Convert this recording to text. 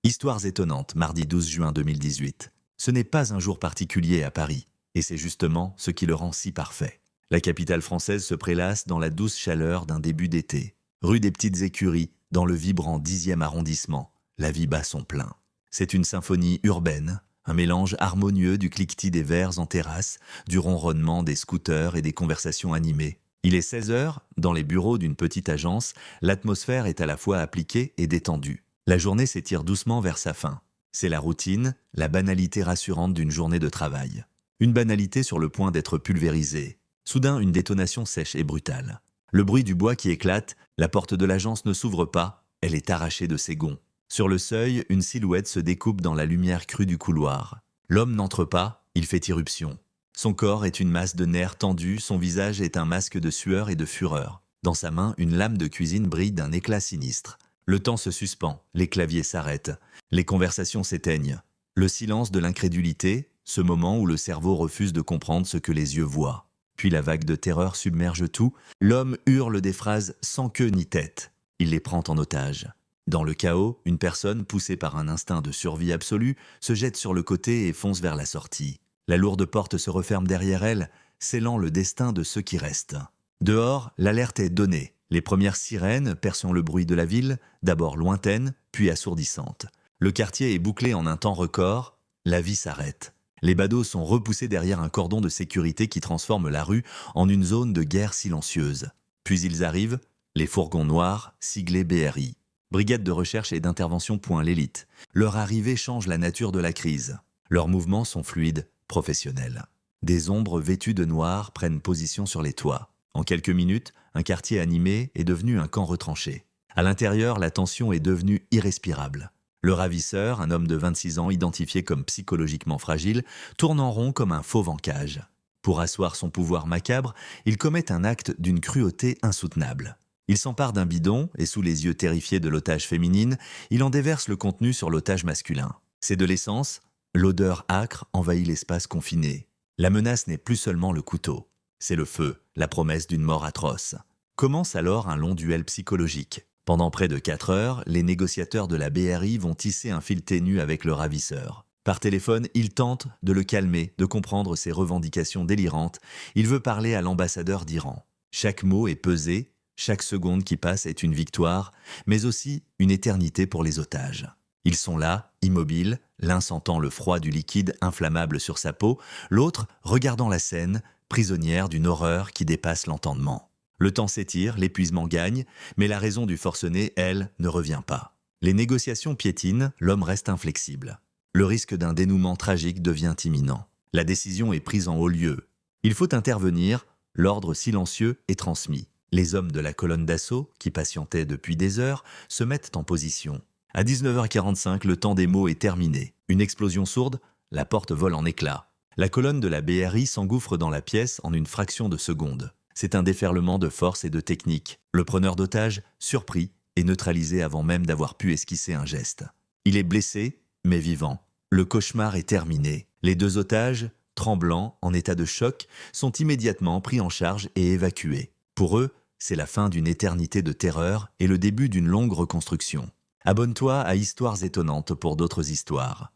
Histoires étonnantes, mardi 12 juin 2018. Ce n'est pas un jour particulier à Paris, et c'est justement ce qui le rend si parfait. La capitale française se prélasse dans la douce chaleur d'un début d'été. Rue des Petites Écuries, dans le vibrant 10e arrondissement, la vie bat son plein. C'est une symphonie urbaine, un mélange harmonieux du cliquetis des verres en terrasse, du ronronnement des scooters et des conversations animées. Il est 16 heures, dans les bureaux d'une petite agence, l'atmosphère est à la fois appliquée et détendue. La journée s'étire doucement vers sa fin. C'est la routine, la banalité rassurante d'une journée de travail. Une banalité sur le point d'être pulvérisée. Soudain, une détonation sèche et brutale. Le bruit du bois qui éclate, la porte de l'agence ne s'ouvre pas, elle est arrachée de ses gonds. Sur le seuil, une silhouette se découpe dans la lumière crue du couloir. L'homme n'entre pas, il fait irruption. Son corps est une masse de nerfs tendus, son visage est un masque de sueur et de fureur. Dans sa main, une lame de cuisine brille d'un éclat sinistre. Le temps se suspend, les claviers s'arrêtent, les conversations s'éteignent. Le silence de l'incrédulité, ce moment où le cerveau refuse de comprendre ce que les yeux voient. Puis la vague de terreur submerge tout, l'homme hurle des phrases sans queue ni tête. Il les prend en otage. Dans le chaos, une personne, poussée par un instinct de survie absolue, se jette sur le côté et fonce vers la sortie. La lourde porte se referme derrière elle, scellant le destin de ceux qui restent. Dehors, l'alerte est donnée. Les premières sirènes perçant le bruit de la ville, d'abord lointaines, puis assourdissantes. Le quartier est bouclé en un temps record, la vie s'arrête. Les badauds sont repoussés derrière un cordon de sécurité qui transforme la rue en une zone de guerre silencieuse. Puis ils arrivent, les fourgons noirs, siglés BRI. Brigade de recherche et d'intervention point l'élite. Leur arrivée change la nature de la crise. Leurs mouvements sont fluides, professionnels. Des ombres vêtues de noir prennent position sur les toits. En quelques minutes, un quartier animé est devenu un camp retranché. À l'intérieur, la tension est devenue irrespirable. Le ravisseur, un homme de 26 ans identifié comme psychologiquement fragile, tourne en rond comme un fauve en cage. Pour asseoir son pouvoir macabre, il commet un acte d'une cruauté insoutenable. Il s'empare d'un bidon et sous les yeux terrifiés de l'otage féminine, il en déverse le contenu sur l'otage masculin. C'est de l'essence, l'odeur âcre envahit l'espace confiné. La menace n'est plus seulement le couteau. C'est le feu, la promesse d'une mort atroce. Commence alors un long duel psychologique. Pendant près de 4 heures, les négociateurs de la BRI vont tisser un fil ténu avec le ravisseur. Par téléphone, ils tentent de le calmer, de comprendre ses revendications délirantes. Il veut parler à l'ambassadeur d'Iran. Chaque mot est pesé, chaque seconde qui passe est une victoire, mais aussi une éternité pour les otages. Ils sont là, immobiles, l'un sentant le froid du liquide inflammable sur sa peau, l'autre regardant la scène, prisonnière d'une horreur qui dépasse l'entendement. Le temps s'étire, l'épuisement gagne, mais la raison du forcené, elle, ne revient pas. Les négociations piétinent, l'homme reste inflexible. Le risque d'un dénouement tragique devient imminent. La décision est prise en haut lieu. Il faut intervenir, l'ordre silencieux est transmis. Les hommes de la colonne d'assaut, qui patientaient depuis des heures, se mettent en position. À 19h45, le temps des mots est terminé. Une explosion sourde, la porte vole en éclats. La colonne de la BRI s'engouffre dans la pièce en une fraction de seconde. C'est un déferlement de force et de technique. Le preneur d'otage, surpris, est neutralisé avant même d'avoir pu esquisser un geste. Il est blessé, mais vivant. Le cauchemar est terminé. Les 2 otages, tremblants, en état de choc, sont immédiatement pris en charge et évacués. Pour eux, c'est la fin d'une éternité de terreur et le début d'une longue reconstruction. Abonne-toi à Histoires étonnantes pour d'autres histoires.